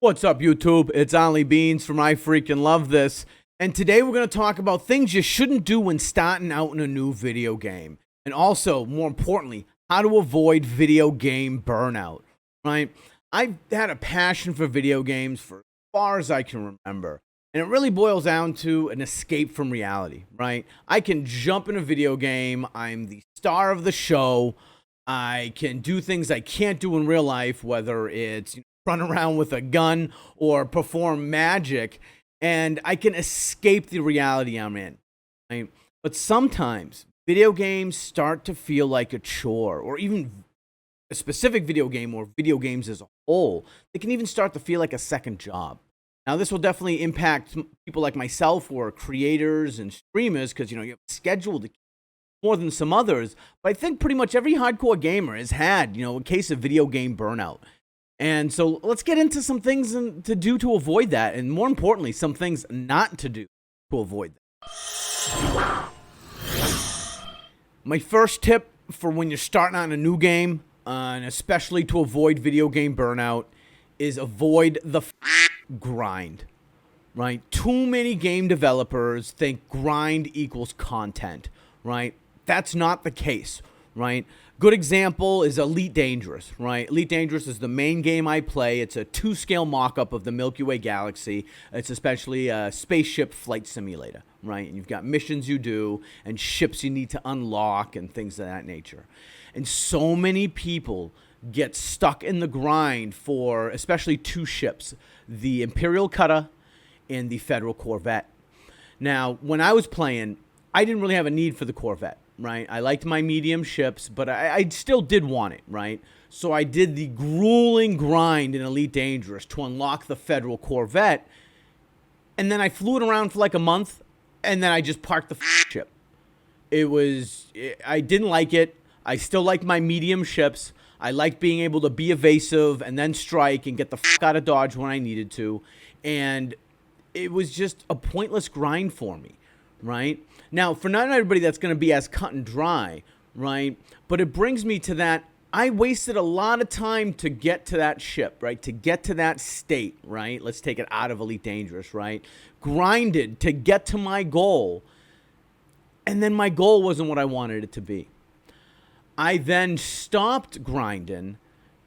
What's up, YouTube? It's OllieBeanz from iFreaking Love This. And today we're going to talk about things you shouldn't do when starting out in a new video game. And also, more importantly, how to avoid video game burnout, right? I've had a passion for video games for as far as I can remember. And it really boils down to an escape from reality, right? I can jump in a video game. I'm the star of the show. I can do things I can't do in real life, whether it's run around with a gun or perform magic, and I can escape the reality I'm in, right? But sometimes video games start to feel like a chore, or even a specific video game or video games as a whole. They can even start to feel like a second job. Now, this will definitely impact people like myself or creators and streamers because, you have a schedule to keep more than some others. But I think pretty much every hardcore gamer has had, a case of video game burnout. And so let's get into some things to do to avoid that. And more importantly, some things not to do to avoid that. My first tip for when you're starting out in a new game, and especially to avoid video game burnout, is avoid the grind, right? Too many game developers think grind equals content, right? That's not the case, right? Good example is Elite Dangerous, right? Elite Dangerous is the main game I play. It's a 2-scale mock-up of the Milky Way galaxy. It's especially a spaceship flight simulator, right? And you've got missions you do and ships you need to unlock and things of that nature. And so many people get stuck in the grind for especially 2 ships, the Imperial Cutter and the Federal Corvette. Now, when I was playing, I didn't really have a need for the Corvette, right? I liked my medium ships, but I still did want it, right? So I did the grueling grind in Elite Dangerous to unlock the Federal Corvette, and then I flew it around for like a month, and then I just parked the ship. I didn't like it. I still liked my medium ships. I liked being able to be evasive and then strike and get the out of dodge when I needed to. And it was just a pointless grind for me, right? Now, for not everybody that's going to be as cut and dry, right? But it brings me to that. I wasted a lot of time to get to that ship, right? To get to that state, right? Let's take it out of Elite Dangerous, right? Grinded to get to my goal. And then my goal wasn't what I wanted it to be. I then stopped grinding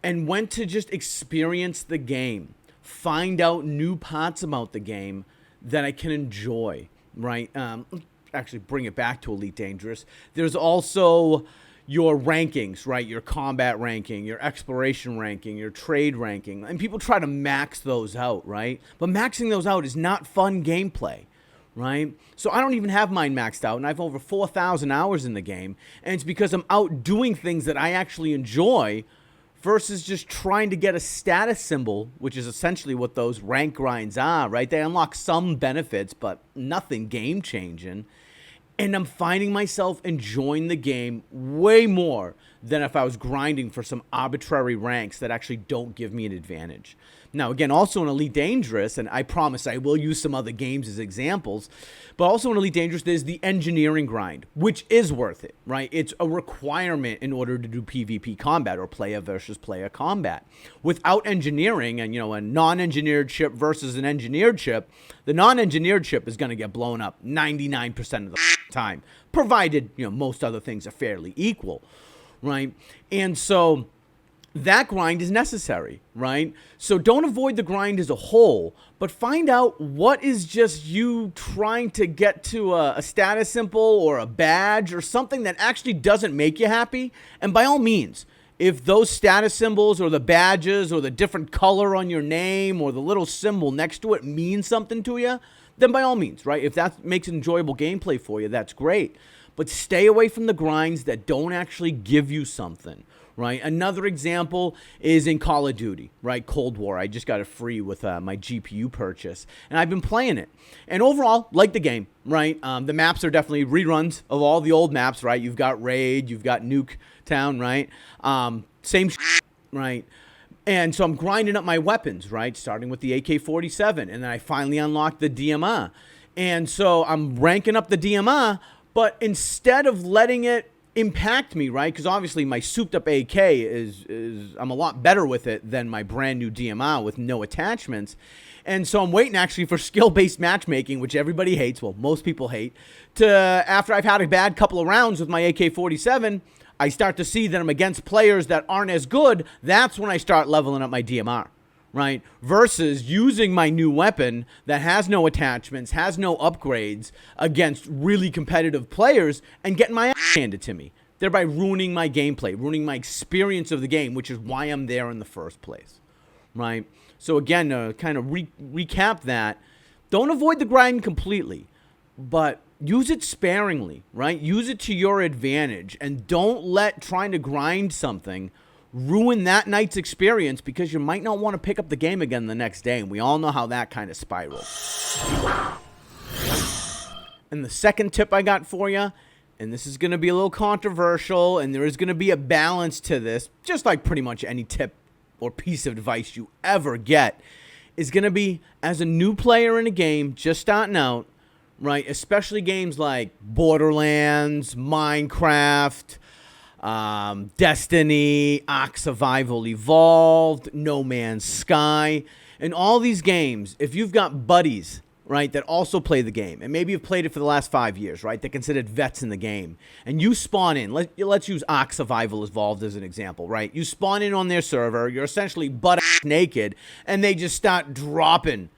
and went to just experience the game, find out new parts about the game that I can enjoy, right? Actually, bring it back to Elite Dangerous. There's also your rankings, right? Your combat ranking, your exploration ranking, your trade ranking. And people try to max those out, right? But maxing those out is not fun gameplay. Right? So I don't even have mine maxed out, and I have over 4,000 hours in the game, and it's because I'm out doing things that I actually enjoy versus just trying to get a status symbol, which is essentially what those rank grinds are, right? They unlock some benefits, but nothing game-changing, and I'm finding myself enjoying the game way more than if I was grinding for some arbitrary ranks that actually don't give me an advantage. Now, again, also in Elite Dangerous, and I promise I will use some other games as examples, but also in Elite Dangerous, there's the engineering grind, which is worth it, right? It's a requirement in order to do PvP combat or player versus player combat. Without engineering and, a non-engineered ship versus an engineered ship, the non-engineered ship is going to get blown up 99% of the time, provided, most other things are fairly equal, right? And so that grind is necessary, right? So don't avoid the grind as a whole, but find out what is just you trying to get to a status symbol or a badge or something that actually doesn't make you happy. And by all means, if those status symbols or the badges or the different color on your name or the little symbol next to it means something to you, then by all means, right? If that makes enjoyable gameplay for you, that's great. But stay away from the grinds that don't actually give you something. Right. Another example is in Call of Duty, right? Cold War. I just got it free with my GPU purchase, and I've been playing it. And overall, like the game, right? The maps are definitely reruns of all the old maps, right? You've got Raid, you've got Nuketown, right? Same, right? And so I'm grinding up my weapons, right? Starting with the AK-47, and then I finally unlocked the DMR. And so I'm ranking up the DMR, but instead of letting it impact me, right? Because obviously my souped up AK is I'm a lot better with it than my brand new DMR with no attachments. And so I'm waiting actually for skill-based matchmaking, which everybody hates, well, most people hate, to after I've had a bad couple of rounds with my AK-47, I start to see that I'm against players that aren't as good. That's when I start leveling up my DMR, right? Versus using my new weapon that has no attachments, has no upgrades against really competitive players and getting my ass handed to me, thereby ruining my gameplay, ruining my experience of the game, which is why I'm there in the first place, right? So again, kind of recap that, don't avoid the grind completely, but use it sparingly, right? Use it to your advantage, and don't let trying to grind something ruin that night's experience, because you might not want to pick up the game again the next day, and we all know how that kind of spirals. And the second tip I got for you, and this is going to be a little controversial, and there is going to be a balance to this, just like pretty much any tip or piece of advice you ever get, is going to be, as a new player in a game, just starting out, right, especially games like Borderlands, Minecraft, Destiny, Ark Survival Evolved, No Man's Sky, and all these games, if you've got buddies, right, that also play the game, and maybe you've played it for the last 5 years, right, they're considered vets in the game, and you spawn in, let's use Ark Survival Evolved as an example, right, you spawn in on their server, you're essentially butt-ass naked, and they just start dropping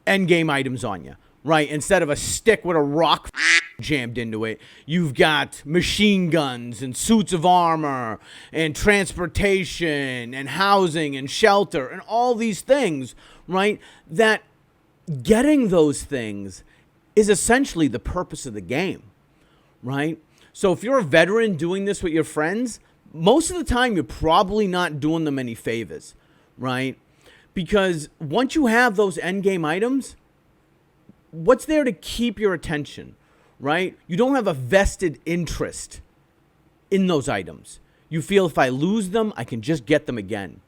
endgame items on you, right, instead of a stick with a rock jammed into it, you've got machine guns and suits of armor and transportation and housing and shelter and all these things, right, that getting those things is essentially the purpose of the game, right? So if you're a veteran doing this with your friends, most of the time you're probably not doing them any favors, right? Because once you have those endgame items, what's there to keep your attention, right? You don't have a vested interest in those items. You feel if I lose them, I can just get them again.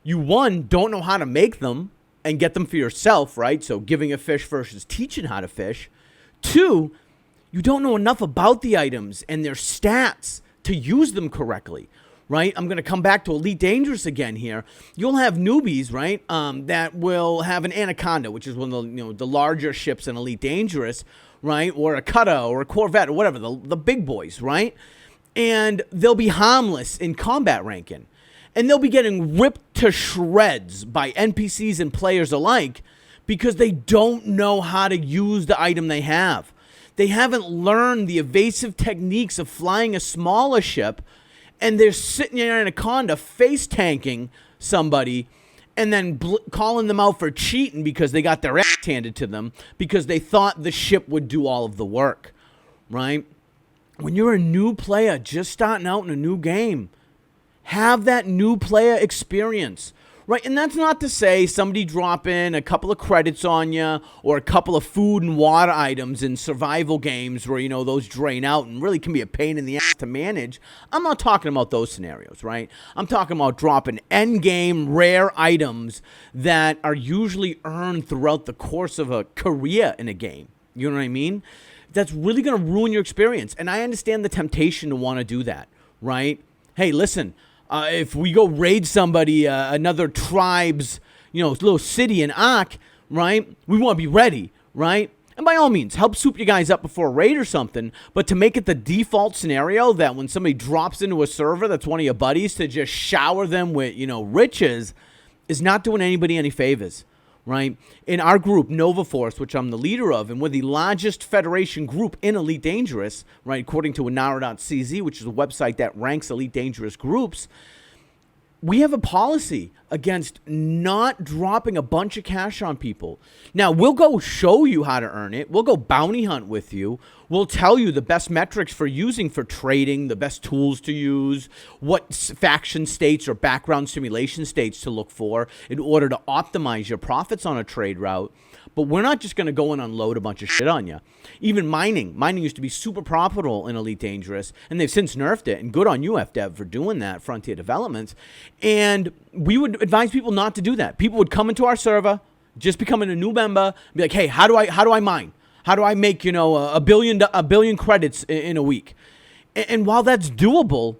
You, one, don't know how to make them and get them for yourself, right? So giving a fish versus teaching how to fish. Two, you don't know enough about the items and their stats to use them correctly, right? I'm going to come back to Elite Dangerous again here. You'll have newbies, right, that will have an Anaconda, which is one of the, the larger ships in Elite Dangerous, right, or a Cutter or a Corvette or whatever, the big boys, right? And they'll be harmless in combat ranking. And they'll be getting ripped to shreds by NPCs and players alike because they don't know how to use the item they have. They haven't learned the evasive techniques of flying a smaller ship, and they're sitting in an Anaconda face tanking somebody and then calling them out for cheating because they got their ass handed to them because they thought the ship would do all of the work, right? When you're a new player just starting out in a new game, have that new player experience, right? And that's not to say somebody drop in a couple of credits on you or a couple of food and water items in survival games where, those drain out and really can be a pain in the ass to manage. I'm not talking about those scenarios, right? I'm talking about dropping end-game rare items that are usually earned throughout the course of a career in a game. You know what I mean? That's really going to ruin your experience. And I understand the temptation to want to do that, right? Hey, listen. If we go raid somebody, another tribe's, little city in Ark, right? We want to be ready, right? And by all means, help soup you guys up before a raid or something. But to make it the default scenario that when somebody drops into a server that's one of your buddies to just shower them with, riches is not doing anybody any favors, right? In our group, Nova Force, which I'm the leader of, and we're the largest federation group in Elite Dangerous, right, according to Inara.cz, which is a website that ranks Elite Dangerous groups, we have a policy against not dropping a bunch of cash on people. Now, we'll go show you how to earn it. We'll go bounty hunt with you. We'll tell you the best metrics for using for trading, the best tools to use, what faction states or background simulation states to look for in order to optimize your profits on a trade route. But we're not just going to go and unload a bunch of shit on you. Even mining used to be super profitable in Elite Dangerous, and they've since nerfed it, and good on you, FDev, for doing that, Frontier Developments. And we would advise people not to do that. People would come into our server, just becoming a new member, and be like, hey, how do I mine? How do I make, a billion credits in a week? And while that's doable,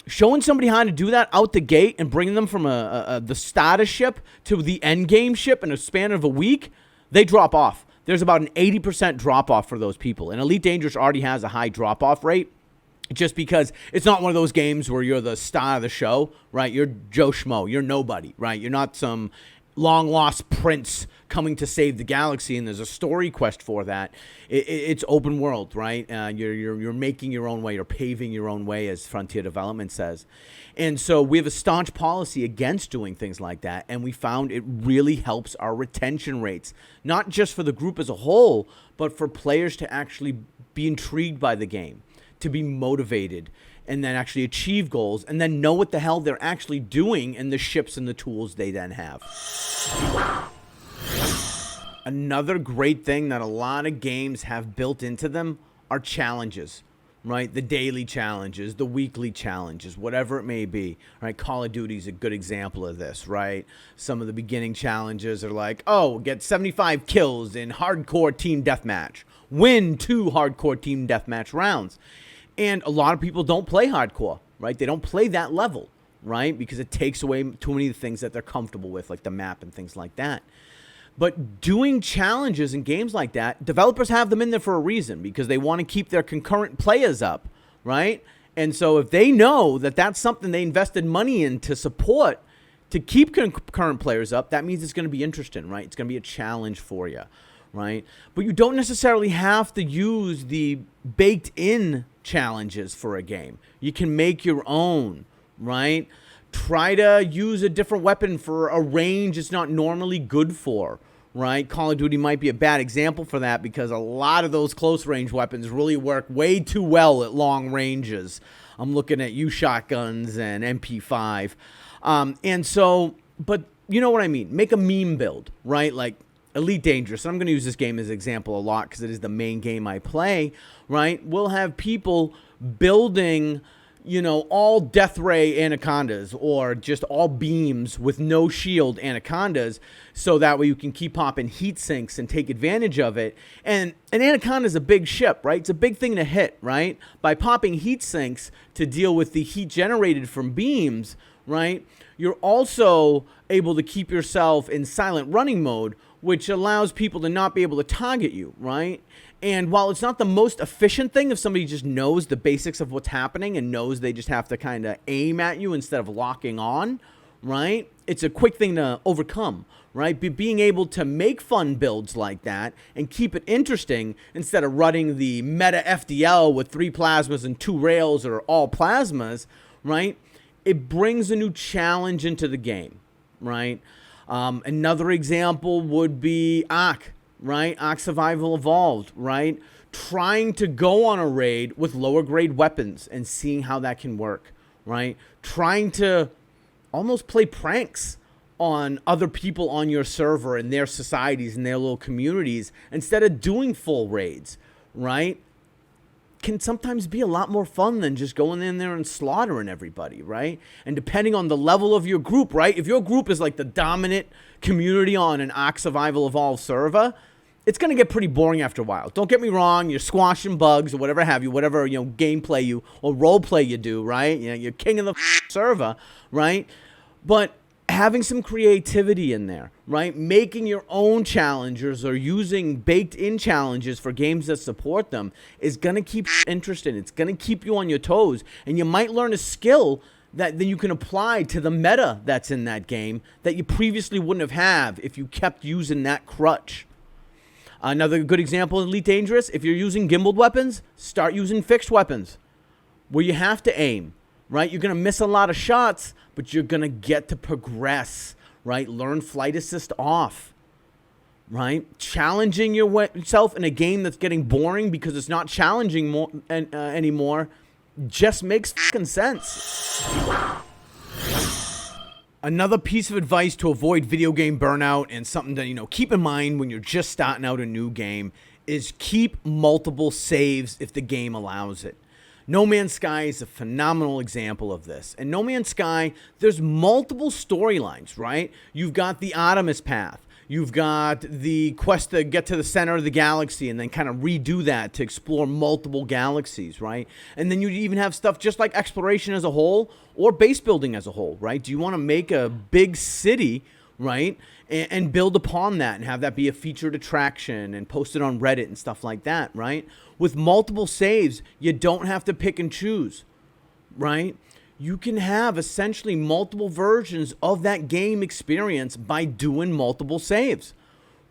showing somebody how to do that out the gate and bringing them from the starter ship to the end game ship in a span of a week, they drop off. There's about an 80% drop off for those people. And Elite Dangerous already has a high drop off rate just because it's not one of those games where you're the star of the show, right? You're Joe Schmo. You're nobody, right? You're not some long lost prince coming to save the galaxy, and there's a story quest for that. It's open world, right? You're making your own way, you're paving your own way, as Frontier Development says. And so we have a staunch policy against doing things like that, and we found it really helps our retention rates, not just for the group as a whole, but for players to actually be intrigued by the game, to be motivated, and then actually achieve goals, and then know what the hell they're actually doing in the ships and the tools they then have. Another great thing that a lot of games have built into them are challenges, right? The daily challenges, the weekly challenges, whatever it may be, right? Call of Duty is a good example of this, right? Some of the beginning challenges are like, oh, get 75 kills in hardcore team deathmatch, win 2 hardcore team deathmatch rounds. And a lot of people don't play hardcore, right? They don't play that level, right? Because it takes away too many of the things that they're comfortable with, like the map and things like that. But doing challenges in games like that, developers have them in there for a reason, because they want to keep their concurrent players up, right? And so if they know that that's something they invested money in to support, to keep concurrent players up, that means it's going to be interesting, right? It's going to be a challenge for you, right? But you don't necessarily have to use the baked-in challenges for a game. You can make your own, right? Try to use a different weapon for a range it's not normally good for, right? Call of Duty might be a bad example for that, because a lot of those close range weapons really work way too well at long ranges. I'm looking at shotguns and MP5. And so, but you know what I mean? Make a meme build, right? Like Elite Dangerous. I'm going to use this game as an example a lot because it is the main game I play, right? We'll have people building, all death ray anacondas, or just all beams with no shield anacondas, so that way you can keep popping heat sinks and take advantage of it. And an anaconda is a big ship, right? It's a big thing to hit, right? By popping heat sinks to deal with the heat generated from beams, right? You're also able to keep yourself in silent running mode, which allows people to not be able to target you, right? And while it's not the most efficient thing, if somebody just knows the basics of what's happening and knows they just have to kind of aim at you instead of locking on, right? It's a quick thing to overcome, right? Being able to make fun builds like that and keep it interesting instead of running the meta FDL with 3 plasmas and 2 rails or all plasmas, right? It brings a new challenge into the game, right? Another example would be Ark, right? Ark Survival Evolved, right? Trying to go on a raid with lower grade weapons and seeing how that can work, right? Trying to almost play pranks on other people on your server and their societies and their little communities instead of doing full raids, right? Can sometimes be a lot more fun than just going in there and slaughtering everybody, right? And depending on the level of your group, right? If your group is like the dominant community on an Ark Survival Evolved server, it's going to get pretty boring after a while. Don't get me wrong. You're squashing bugs or whatever have you, whatever, gameplay you or role play you do, right? You're king of the server, right? But having some creativity in there, right? Making your own challenges or using baked-in challenges for games that support them is going to keep interesting. It's going to keep you on your toes. And you might learn a skill that then you can apply to the meta that's in that game that you previously wouldn't have if you kept using that crutch. Another good example of Elite Dangerous, if you're using gimbaled weapons, start using fixed weapons where you have to aim, right? You're going to miss a lot of shots, but you're going to get to progress, right? Learn flight assist off, right? Challenging yourself in a game that's getting boring because it's not challenging anymore just makes fucking sense. Another piece of advice to avoid video game burnout, and something to keep in mind when you're just starting out a new game, is keep multiple saves if the game allows it. No Man's Sky is a phenomenal example of this. In No Man's Sky, there's multiple storylines, right? You've got the Artemis path. You've got the quest to get to the center of the galaxy and then kind of redo that to explore multiple galaxies, right? And then you even have stuff just like exploration as a whole or base building as a whole, right? Do you want to make a big city, right, and build upon that and have that be a featured attraction and post it on Reddit and stuff like that, right? With multiple saves, you don't have to pick and choose, right? You can have essentially multiple versions of that game experience by doing multiple saves,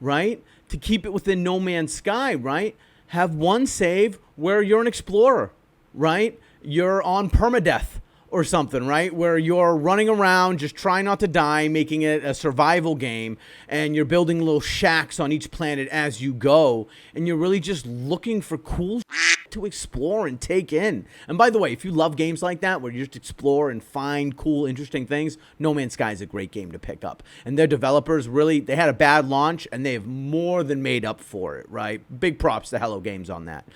right? To keep it within No Man's Sky, right? Have one save where you're an explorer, right? You're on permadeath or something, right? Where you're running around, just trying not to die, making it a survival game, and you're building little shacks on each planet as you go, and you're really just looking for cool to explore and take in. And by the way, if you love games like that where you just explore and find cool, interesting things, No Man's Sky is a great game to pick up. And their developers really, they had a bad launch and they have more than made up for it, right? Big props to Hello Games on that.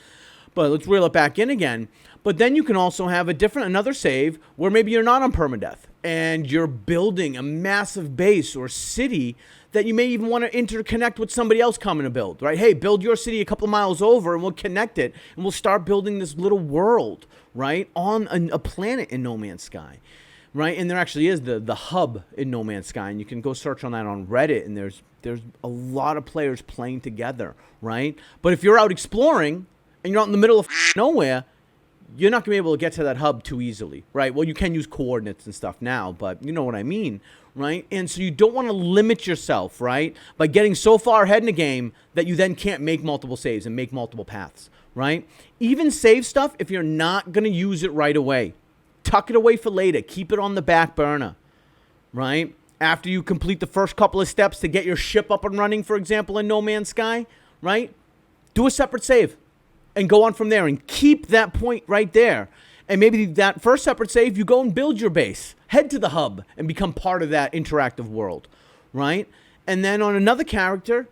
But let's reel it back in again. But then you can also have another save where maybe you're not on permadeath and you're building a massive base or city that you may even want to interconnect with somebody else coming to build, right? Hey, build your city a couple of miles over and we'll connect it and we'll start building this little world, right, on a planet in No Man's Sky, right? And there actually is the hub in No Man's Sky, and you can go search on that on Reddit, and there's a lot of players playing together, right? But if you're out exploring and you're out in the middle of nowhere, you're not going to be able to get to that hub too easily, right? Well, you can use coordinates and stuff now, but you know what I mean, right? And so you don't want to limit yourself, right, by getting so far ahead in the game that you then can't make multiple saves and make multiple paths, right? Even save stuff if you're not going to use it right away. Tuck it away for later. Keep it on the back burner, right? After you complete the first couple of steps to get your ship up and running, for example, in No Man's Sky, right? Do a separate save and go on from there and keep that point right there. And maybe that first separate save, you go and build your base. Head to the hub and become part of that interactive world, right? And then on another character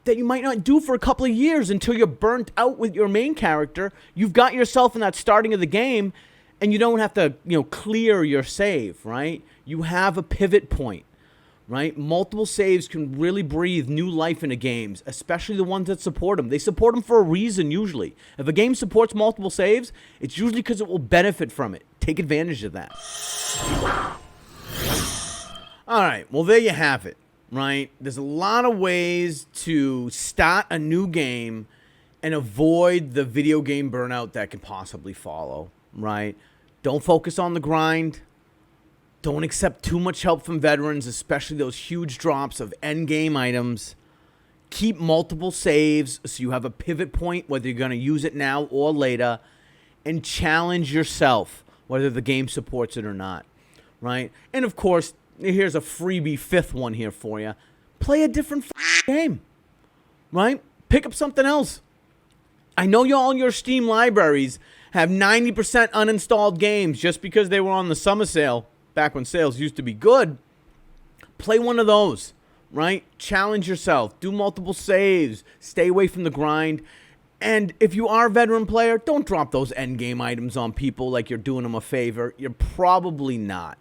that you might not do for a couple of years until you're burnt out with your main character, you've got yourself in that starting of the game and you don't have to, clear your save, right? You have a pivot point, right? Multiple saves can really breathe new life into games, especially the ones that support them. They support them for a reason usually. If a game supports multiple saves, it's usually because it will benefit from it. Take advantage of that. All right, well, there you have it, right? There's a lot of ways to start a new game and avoid the video game burnout that can possibly follow, right? Don't focus on the grind. Don't accept too much help from veterans, especially those huge drops of endgame items. Keep multiple saves so you have a pivot point, whether you're going to use it now or later. And challenge yourself, whether the game supports it or not, right? And, of course, here's a freebie fifth one here for you. Play a different game, right? Pick up something else. I know all your Steam libraries have 90% uninstalled games just because they were on the summer sale. Back when sales used to be good. Play one of those, right? Challenge yourself. Do multiple saves. Stay away from the grind. And if you are a veteran player, don't drop those endgame items on people like you're doing them a favor. You're probably not.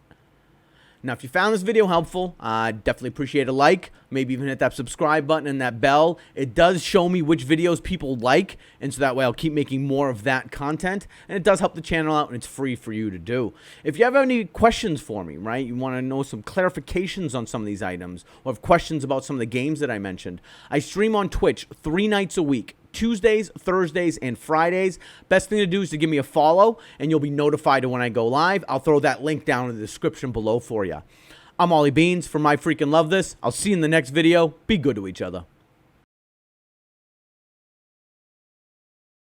Now, if you found this video helpful, I'd definitely appreciate a like. Maybe even hit that subscribe button and that bell. It does show me which videos people like, and so that way I'll keep making more of that content. And it does help the channel out, and it's free for you to do. If you have any questions for me, right, you want to know some clarifications on some of these items, or have questions about some of the games that I mentioned, I stream on Twitch 3 nights a week. Tuesdays, Thursdays, and Fridays. Best thing to do is to give me a follow, and you'll be notified when I go live. I'll throw that link down in the description below for you. I'm OllieBeanz from iFreaking Love This. I'll see you in the next video. Be good to each other.